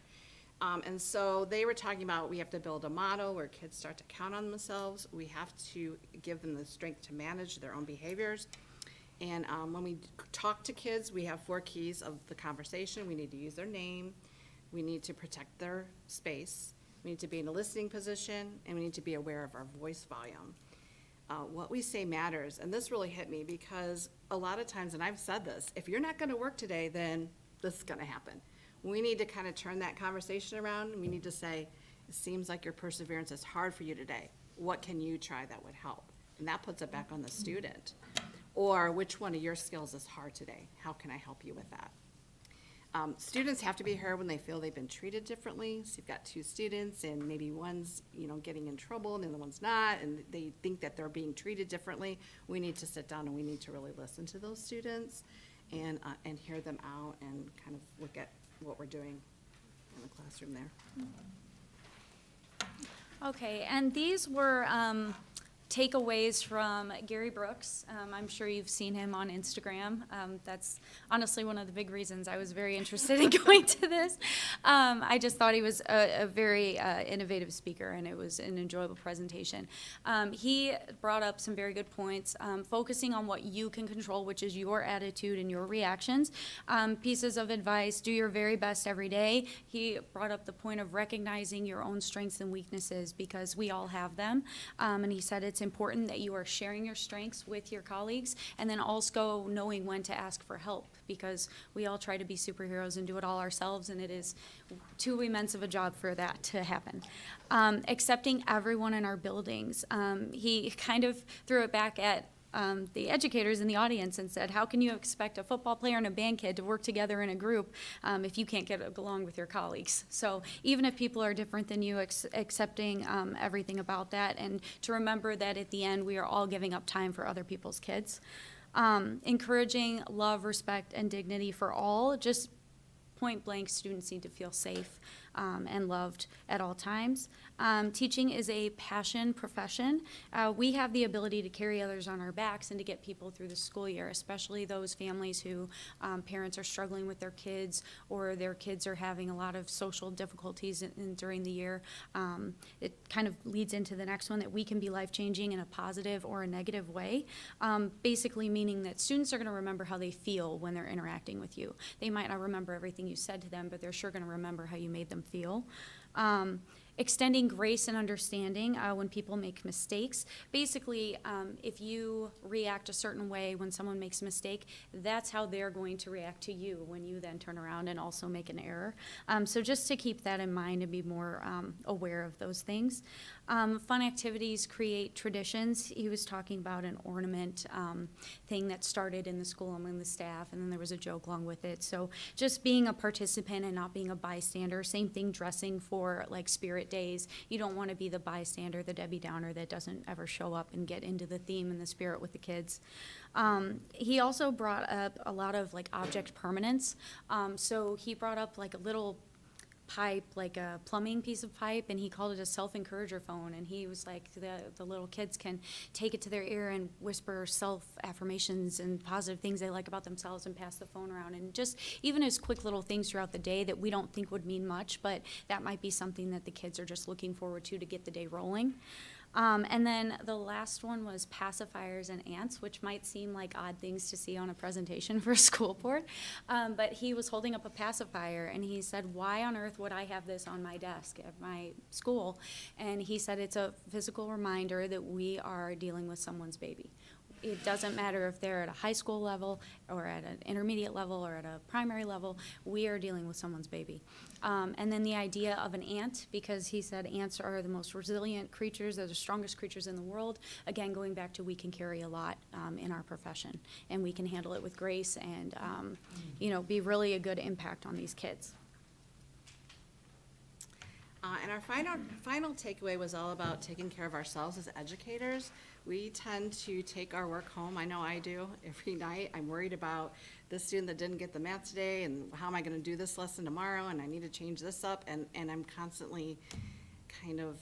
And so they were talking about we have to build a model where kids start to count on themselves. We have to give them the strength to manage their own behaviors. And when we talk to kids, we have 4 keys of the conversation. We need to use their name. We need to protect their space. We need to be in a listening position, and we need to be aware of our voice volume. What we say matters, and this really hit me because a lot of times, and I've said this, if you're not gonna work today, then this is gonna happen. We need to kind of turn that conversation around, and we need to say, it seems like your perseverance is hard for you today. What can you try that would help? And that puts it back on the student. Or which one of your skills is hard today? How can I help you with that? Students have to be heard when they feel they've been treated differently. So you've got two students and maybe one's, getting in trouble and the other one's not, and they think that they're being treated differently. We need to sit down and we need to really listen to those students and hear them out and kind of look at what we're doing in the classroom there. Okay, and these were takeaways from Gary Brooks. I'm sure you've seen him on Instagram. That's honestly one of the big reasons I was very interested in going to this. I just thought he was a very innovative speaker, and it was an enjoyable presentation. He brought up some very good points, focusing on what you can control, which is your attitude and your reactions. Pieces of advice: do your very best every day. He brought up the point of recognizing your own strengths and weaknesses, because we all have them. And he said it's important that you are sharing your strengths with your colleagues, and then also knowing when to ask for help, because we all try to be superheroes and do it all ourselves, and it is too immense of a job for that to happen. Accepting everyone in our buildings. He kind of threw it back at the educators in the audience and said, how can you expect a football player and a band kid to work together in a group if you can't get along with your colleagues? So even if people are different than you, accepting everything about that, and to remember that at the end we are all giving up time for other people's kids. Encouraging love, respect, and dignity for all. Just point blank, students need to feel safe and loved at all times. Teaching is a passion profession. We have the ability to carry others on our backs and to get people through the school year, especially those families who parents are struggling with their kids, or their kids are having a lot of social difficulties during the year. It kind of leads into the next one, that we can be life-changing in a positive or a negative way, basically meaning that students are going to remember how they feel when they're interacting with you. They might not remember everything you said to them, but they're sure going to remember how you made them feel. Extending grace and understanding when people make mistakes. Basically, if you react a certain way when someone makes a mistake, that's how they're going to react to you when you then turn around and also make an error. So just to keep that in mind and be more aware of those things. Fun activities create traditions. He was talking about an ornament thing that started in the school among the staff, and then there was a joke along with it. So just being a participant and not being a bystander. Same thing dressing for like Spirit Days. You don't want to be the bystander, the Debbie Downer that doesn't ever show up and get into the theme and the spirit with the kids. He also brought up a lot of like object permanence. So he brought up like a little pipe, like a plumbing piece of pipe, and he called it a self-encourager phone, and he was like, the little kids can take it to their ear and whisper self-affirmations and positive things they like about themselves and pass the phone around, and just even as quick little things throughout the day that we don't think would mean much, but that might be something that the kids are just looking forward to get the day rolling. And then the last one was pacifiers and ants, which might seem like odd things to see on a presentation for a school board. But he was holding up a pacifier, and he said, why on earth would I have this on my desk at my school? And he said it's a physical reminder that we are dealing with someone's baby. It doesn't matter if they're at a high school level or at an intermediate level or at a primary level, we are dealing with someone's baby. And then the idea of an ant, because he said ants are the most resilient creatures, they're the strongest creatures in the world. Again, going back to we can carry a lot in our profession, and we can handle it with grace and, be really a good impact on these kids. And our final takeaway was all about taking care of ourselves as educators. We tend to take our work home. I know I do every night. I'm worried about this student that didn't get the math today, and how am I going to do this lesson tomorrow, and I need to change this up, and I'm constantly kind of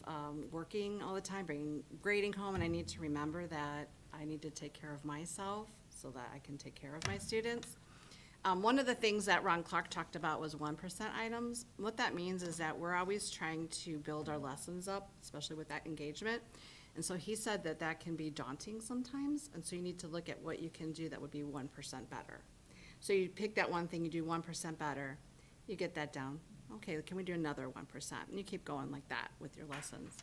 working all the time, bringing grading home, and I need to remember that I need to take care of myself so that I can take care of my students. One of the things that Ron Clark talked about was 1% items. What that means is that we're always trying to build our lessons up, especially with that engagement. And so he said that that can be daunting sometimes, and so you need to look at what you can do that would be 1% better. So you pick that one thing, you do 1% better, you get that down. Okay, can we do another 1%? And you keep going like that with your lessons.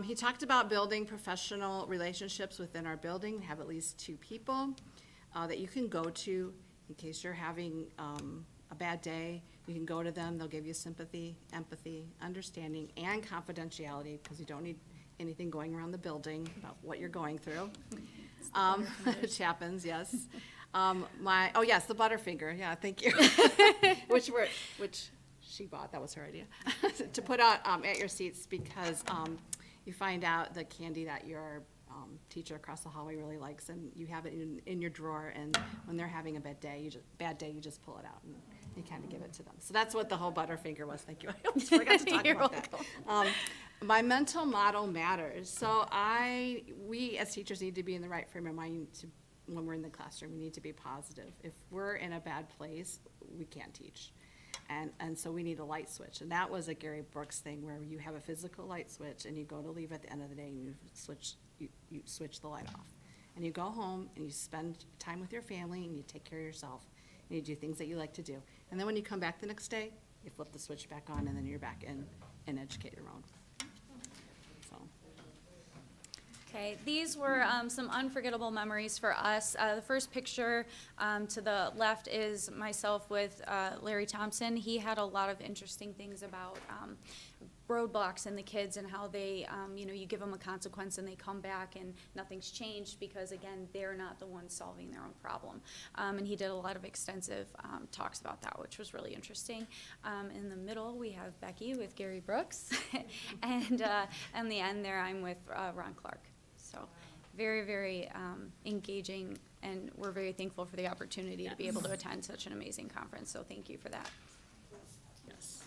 He talked about building professional relationships within our building, have at least 2 people that you can go to in case you're having a bad day. You can go to them, they'll give you sympathy, empathy, understanding, and confidentiality, because you don't need anything going around the building about what you're going through, which happens, yes. Oh yes, the Butterfinger, yeah, thank you. Which she bought, that was her idea, to put out at your seats because you find out the candy that your teacher across the hallway really likes, and you have it in your drawer, and when they're having a bad day, you just pull it out and you kind of give it to them. So that's what the whole Butterfinger was, thank you. I almost forgot to talk about that. My mental model matters. So we as teachers need to be in the right frame of mind when we're in the classroom. We need to be positive. If we're in a bad place, we can't teach. And so we need a light switch. And that was a Gary Brooks thing where you have a physical light switch and you go to leave at the end of the day and you switch the light off. And you go home and you spend time with your family and you take care of yourself and you do things that you like to do. And then when you come back the next day, you flip the switch back on and then you're back in and educate your own. So. Okay, these were some unforgettable memories for us. The first picture to the left is myself with Larry Thompson. He had a lot of interesting things about roadblocks and the kids and how they, you give them a consequence and they come back and nothing's changed because, again, they're not the ones solving their own problem. And he did a lot of extensive talks about that, which was really interesting. In the middle, we have Becky with Gary Brooks. And in the end there, I'm with Ron Clark. So very, very engaging, and we're very thankful for the opportunity to be able to attend such an amazing conference. So thank you for that. Yes.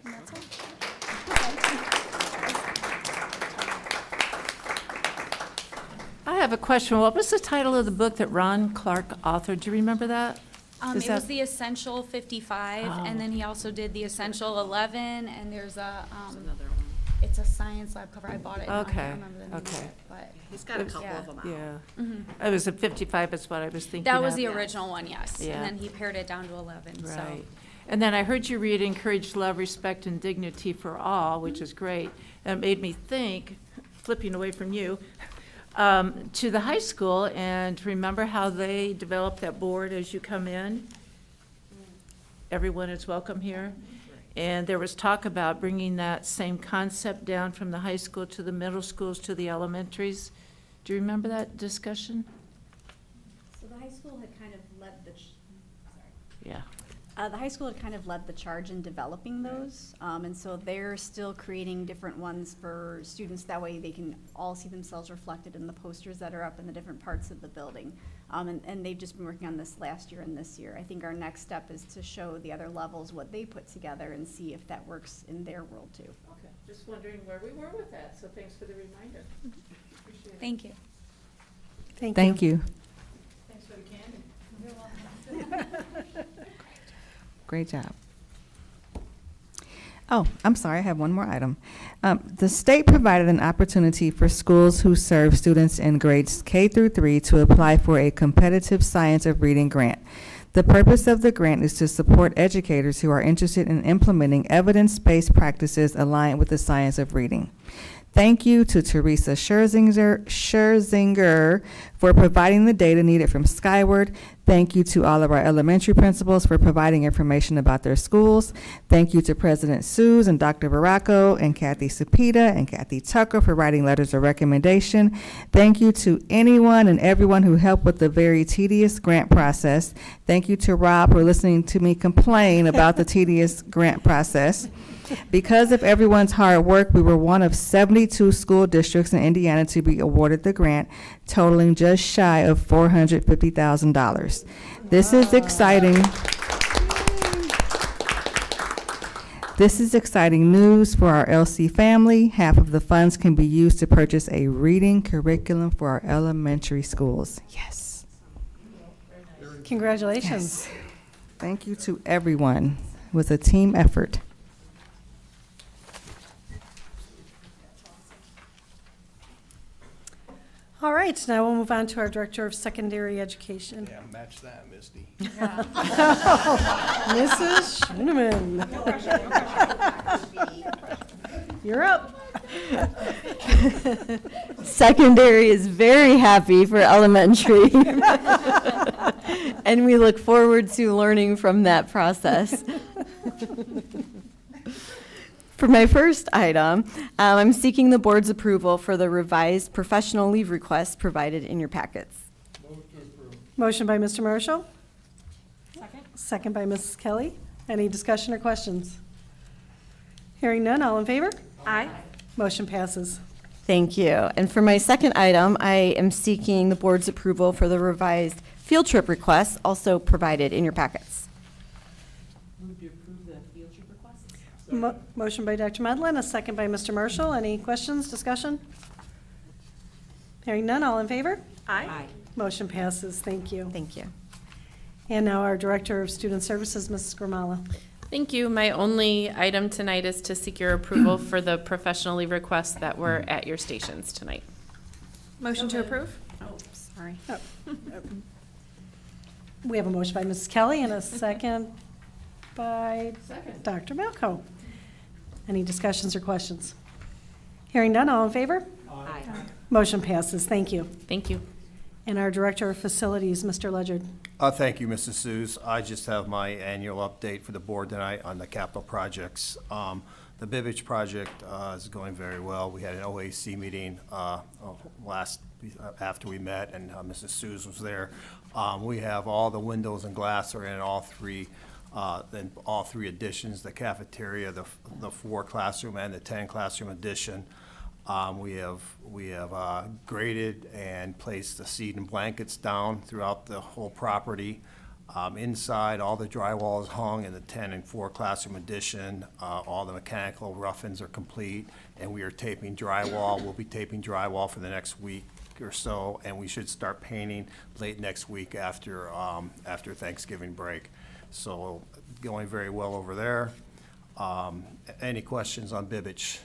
And that's all. I have a question. What was the title of the book that Ron Clark authored? Do you remember that? It was the Essential 55, and then he also did the Essential 11, and there's a, it's a science lab cover. I bought it. And I Okay, can't remember the name of okay. it, but He's got a couple Yeah. of them out. Yeah. It was at 55 is what I was thinking that was of. the original one, yes. Yeah. And then he pared it down to 11, so. Right. And then I heard you read encourage love, respect, and dignity for all, which is great. And it made me think, flipping away from you, to the high school, and remember how they developed that board as you come in? Everyone is welcome here. And there was talk about bringing that same concept down from the high school to the middle schools to the elementaries. Do you remember that discussion? So the high school had kind of led Yeah. the high school had kind of led the charge in developing those. And so they're still creating different ones for students. That way they can all see themselves reflected in the posters that are up in the different parts of the building. And they've just been working on this last year and this year. I think our next step is to show the other levels what they put together and see if that works in their world too. Okay, just wondering where we were with that, so thanks for the reminder. Appreciate it. Thank you. Thank you. Thanks for the candy. Great job. Oh, I'm sorry, I have one more item. The state provided an opportunity for schools who serve students in grades K through 3 to apply for a competitive Science of Reading grant. The purpose of the grant is to support educators who are interested in implementing evidence-based practices aligned with the science of reading. Thank you to Teresa Scherzinger for providing the data needed from Skyward. Thank you to all of our elementary principals for providing information about their schools. Thank you to President Suze and Dr. Baracco and Kathy Sapita and Kathy Tucker for writing letters of recommendation. Thank you to anyone and everyone who helped with the very tedious grant process. Thank you to Rob for listening to me complain about the tedious grant process. Because of everyone's hard work, we were one of 72 school districts in Indiana to be awarded the grant, totaling just shy of $450,000. This is exciting. This is exciting news for our LC family. Half of the funds can be used to purchase a reading curriculum for our elementary schools. Yes. Congratulations. Yes. Thank you to everyone. It was a team effort. All right, now we'll move on to our Director of Secondary Education. Yeah, match that, Misty. Mrs. Schooneman. You're up. Secondary is very happy for elementary. And we look forward to learning from that process. For my first item, I'm seeking the board's approval for the revised professional leave request provided in your packets. Move Motion by Mr. Marshall. Second by Mrs. Kelly. Any discussion or questions? Hearing none, all in favor? Aye. Motion passes. Thank you. And for my second item, I am seeking the board's approval for the revised field trip request, also provided in your packets. Move to approve the field trip request? Motion by Dr. Medlin, a second by Mr. Marshall. Any questions, discussion? Hearing none, all in favor? Aye. Motion passes. Thank you. Thank you. And now our Director of Student Services, Mrs. Grimala. Thank you. My only item tonight is to seek your approval for the professional leave requests that were at your stations tonight. Motion to approve? Oh, sorry. We have a motion by Mrs. Kelly and a second by Dr. Malco. Any discussions or questions? Hearing none, all in favor? Aye. Motion passes. Thank you. Thank you. And our Director of Facilities, Mr. Ledyard. Thank you, Mrs. Suze. I just have my annual update for the board tonight on the capital projects. The Bibbage project is going very well. We had an OAC meeting after we met, and Mrs. Suze was there. We have all the windows and glass are in all three additions: the cafeteria, the 4 classroom, and the 10 classroom addition. We have graded and placed the seat and blankets down throughout the whole property. Inside, all the drywall is hung in the 10 and 4 classroom addition. All the mechanical rough-ins are complete, and we are taping drywall. We'll be taping drywall for the next week or so, and we should start painting late next week after Thanksgiving break. So going very well over there. Any questions on Bibbage?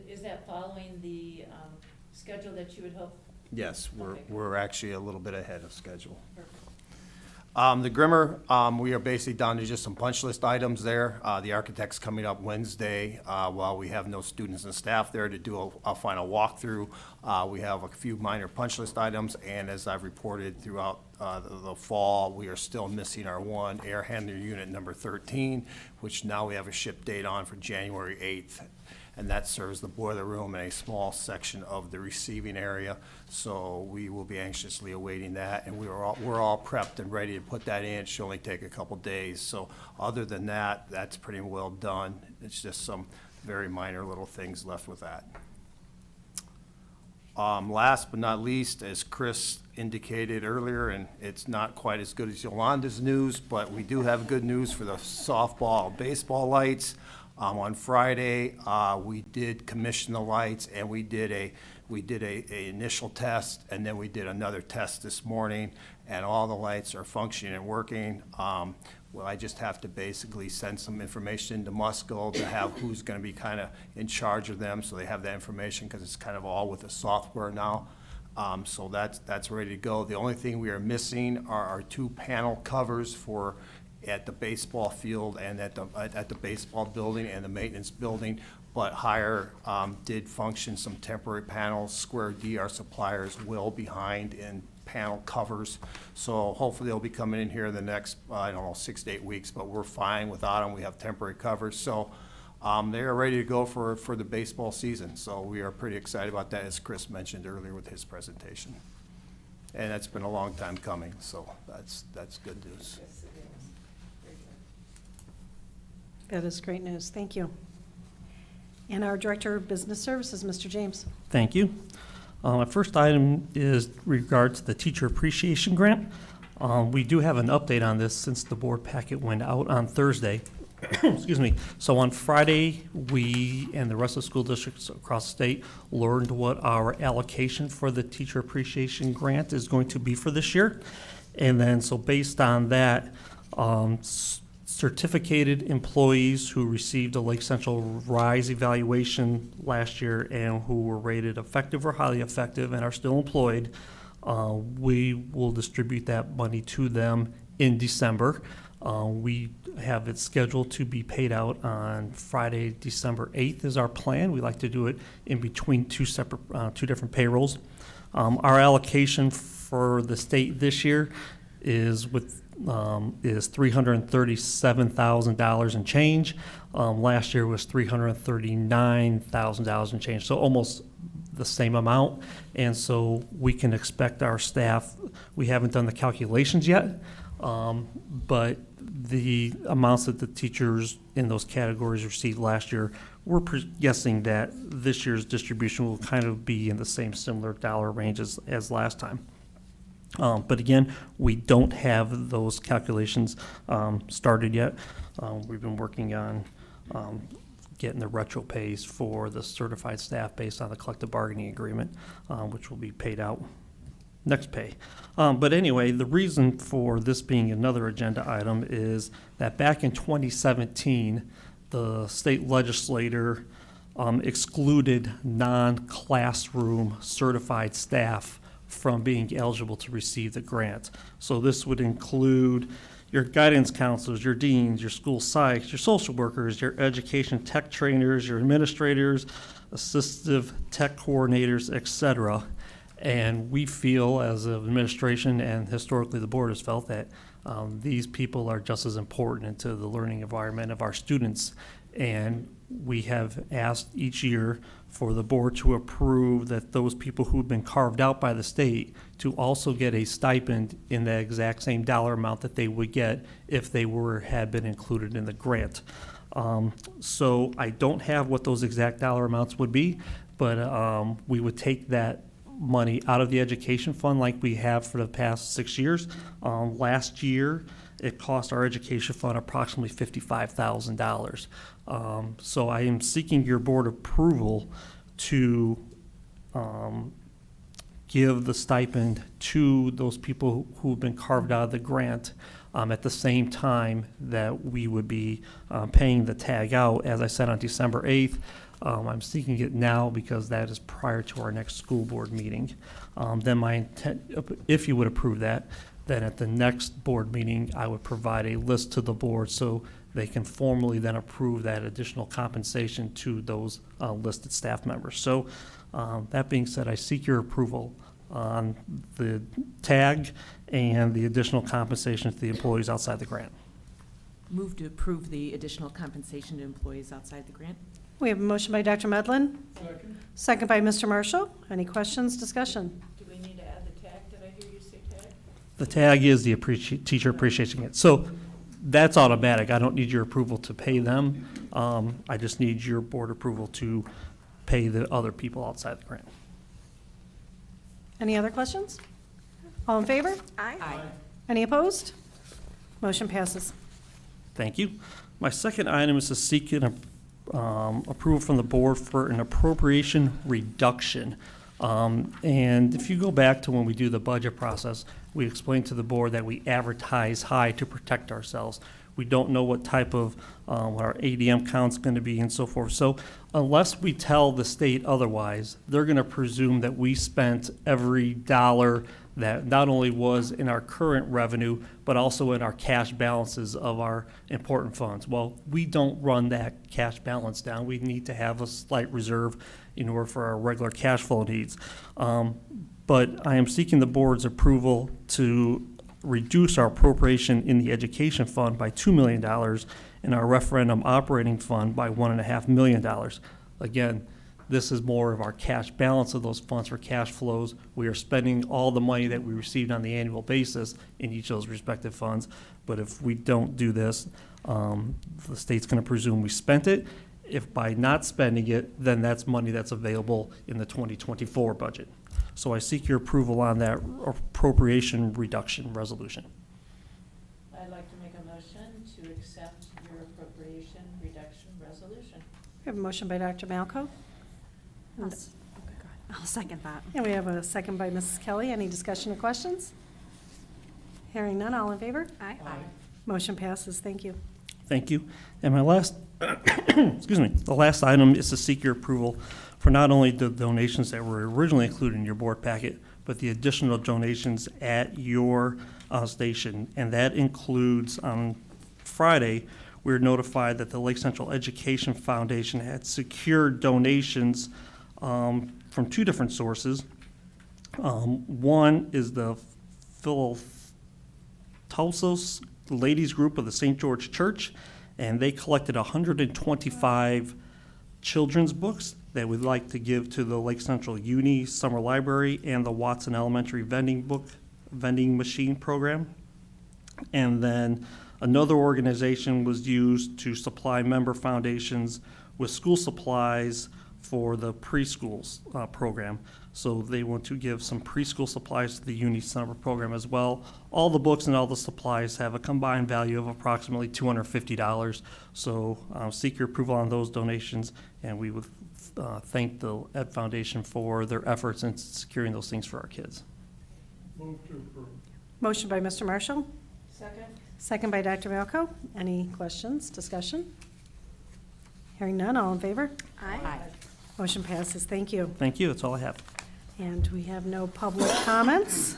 Is that following the schedule that you would hope? Yes, Okay. we're actually a little bit ahead of schedule. The Grimmer, we are basically down to just some punch list items there. The architect's coming up Wednesday. While we have no students and staff there to do a final walkthrough, we have a few minor punch list items, and as I've reported throughout the fall, we are still missing our one air handler unit number 13, which now we have a ship date on for January 8th. And that serves the boiler room and a small section of the receiving area. So we will be anxiously awaiting that, and we're all prepped and ready to put that in. It should only take a couple days. So other than that, that's pretty well done. It's just some very minor little things left with that. Last but not least, as Chris indicated earlier, and it's not quite as good as Yolanda's news, but we do have good news for the softball, baseball lights. On Friday, we did commission the lights, and we did a initial test, and then we did another test this morning, and all the lights are functioning and working. Well, I just have to basically send some information to Musco to have who's going to be kind of in charge of them, so they have that information, because it's kind of all with the software now. So that's ready to go. The only thing we are missing are our 2 panel covers at the baseball field and at the baseball building and the maintenance building, but Hire did function some temporary panels. Square D, our suppliers, will behind in panel covers. So hopefully they'll be coming in here in the next, 6 to 8 weeks, but we're fine without them. We have temporary covers. So they are ready to go for the baseball season. So we are pretty excited about that, as Chris mentioned earlier with his presentation. And that's been a long time coming, so that's good news. That is great news. Thank you. And our Director of Business Services, Mr. James. Thank you. My first item is regard to the Teacher Appreciation Grant. We do have an update on this since the board packet went out on Thursday. Excuse me. So on Friday, we and the rest of the school districts across the state learned what our allocation for the Teacher Appreciation Grant is going to be for this year. And then, so based on that, certificated employees who received a Lake Central RISE evaluation last year and who were rated effective or highly effective and are still employed, we will distribute that money to them in December. We have it scheduled to be paid out on Friday, December 8th is our plan. We like to do it in between two different payrolls. Our allocation for the state this year is $337,000 and change. Last year was $339,000 and change. So almost the same amount. And so we can expect our staff, we haven't done the calculations yet, but the amounts that the teachers in those categories received last year, we're guessing that this year's distribution will kind of be in the same similar dollar ranges as last time. But again, we don't have those calculations started yet. We've been working on getting the retro pays for the certified staff based on the collective bargaining agreement, which will be paid out next pay. But anyway, the reason for this being another agenda item is that back in 2017, the state legislator excluded non-classroom certified staff from being eligible to receive the grant. So this would include your guidance counselors, your deans, your school psychs, your social workers, your education tech trainers, your administrators, assistive tech coordinators, et cetera. And we feel as an administration, and historically the board has felt, that these people are just as important into the learning environment of our students. And we have asked each year for the board to approve that those people who've been carved out by the state to also get a stipend in the exact same dollar amount that they would get if they had been included in the grant. So I don't have what those exact dollar amounts would be, but we would take that money out of the education fund like we have for the past 6 years. Last year, it cost our education fund approximately $55,000. So I am seeking your board approval to give the stipend to those people who've been carved out of the grant at the same time that we would be paying the tag out, as I said, on December 8th. I'm seeking it now because that is prior to our next school board meeting. Then my intent, if you would approve that, then at the next board meeting, I would provide a list to the board so they can formally then approve that additional compensation to those listed staff members. So that being said, I seek your approval on the tag and the additional compensation to the employees outside the grant. Move to approve the additional compensation to employees outside the grant. We have a motion by Dr. Medlin, Second. second by Mr. Marshall. Any questions, discussion? Do we need to add the tag? Did I hear you say tag? The tag is the teacher appreciation it. So that's automatic. I don't need your approval to pay them. I just need your board approval to pay the other people outside the grant. Any other questions? All in favor? Aye. Any opposed? Motion passes. Thank you. My second item is to seek an approval from the board for an appropriation reduction. And if you go back to when we do the budget process, we explain to the board that we advertise high to protect ourselves. We don't know what type of, what our ADM count's going to be and so forth. So unless we tell the state otherwise, they're going to presume that we spent every dollar that not only was in our current revenue, but also in our cash balances of our important funds. Well, we don't run that cash balance down. We need to have a slight reserve in order for our regular cash flow needs. But I am seeking the board's approval to reduce our appropriation in the education fund by $2 million and our referendum operating fund by $1.5 million. Again, this is more of our cash balance of those funds for cash flows. We are spending all the money that we received on the annual basis in each of those respective funds. But if we don't do this, the state's going to presume we spent it. If by not spending it, then that's money that's available in the 2024 budget. So I seek your approval on that appropriation reduction resolution. I'd like to make a motion to accept your appropriation reduction resolution. We have a motion by Dr. Malco. I'll second that. And we have a second by Mrs. Kelly. Any discussion or questions? Hearing none, all in favor? Aye. Motion passes. Thank you. Thank you. And my last, excuse me, the last item is to seek your approval for not only the donations that were originally included in your board packet, but the additional donations at your station. And that includes, on Friday, we were notified that the Lake Central Education Foundation had secured donations from two different sources. One is the Philotosos Ladies Group of the St. George Church, and they collected 125 children's books that we'd like to give to the Lake Central Uni Summer Library and the Watson Elementary vending machine program. And then another organization was used to supply member foundations with school supplies for the preschools program. So they want to give some preschool supplies to the Uni Summer program as well. All the books and all the supplies have a combined value of approximately $250. So seek your approval on those donations, and we would thank the Ed Foundation for their efforts in securing those things for our kids. Move to approve. Motion by Mr. Marshall. Second by Dr. Valco. Any questions, discussion? Hearing none, all in favor? Aye. Motion passes. Thank you. Thank you, that's all I have. And we have no public comments,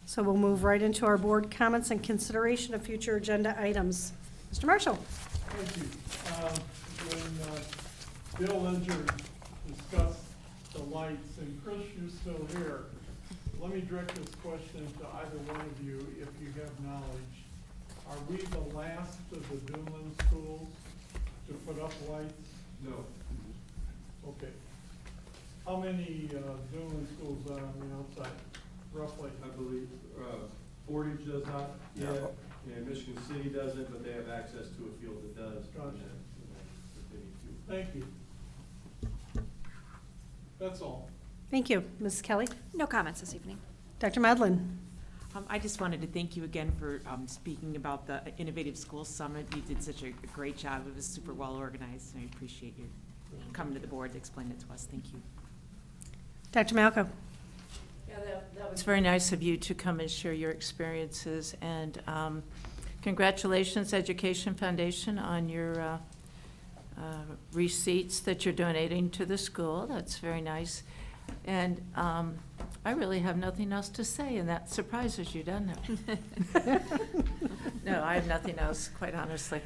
so we'll move right into our board comments and consideration of future agenda items. Mr. Marshall? Thank you. When Bill Linger discussed the lights, and Chris, you're still here, let me direct this question to either one of you, if you have knowledge. Are we the last of the Dunlin schools to put up lights? No. Okay. How many Dunlin schools are on the outside, roughly? I believe Portage does not yet, and Michigan City doesn't, but they have access to a field that does. Gotcha. And Thank you. That's all. Thank you. Mrs. Kelly? No comments this evening. Dr. Medlin? I just wanted to thank you again for speaking about the Innovative School Summit. You did such a great job. It was super well organized, and I appreciate you coming to the board to explain it to us. Thank you. Dr. Malco? Yeah, that was very nice of you to come and share your experiences, and congratulations, Education Foundation, on your receipts that you're donating to the school. That's very nice. And I really have nothing else to say, and that surprises you, doesn't it? No, I have nothing else, quite honestly.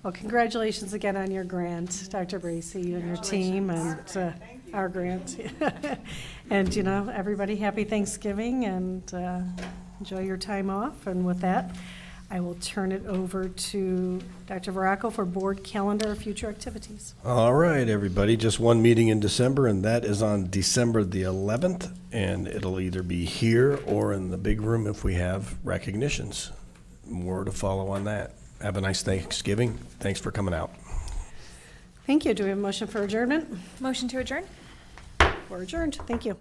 Well, congratulations again on your grant, Dr. Bracy, you and your team, and our grant. And, you know, everybody, happy Thanksgiving, and enjoy your time off. And with that, I will turn it over to Dr. Veraco for board calendar future activities. All right, everybody, just one meeting in December, and that is on December the 11th, and it'll either be here or in the big room if we have recognitions. More to follow on that. Have a nice Thanksgiving. Thanks for coming out. Thank you. Do we have a motion for adjournment? Motion to adjourn? We're adjourned. Thank you.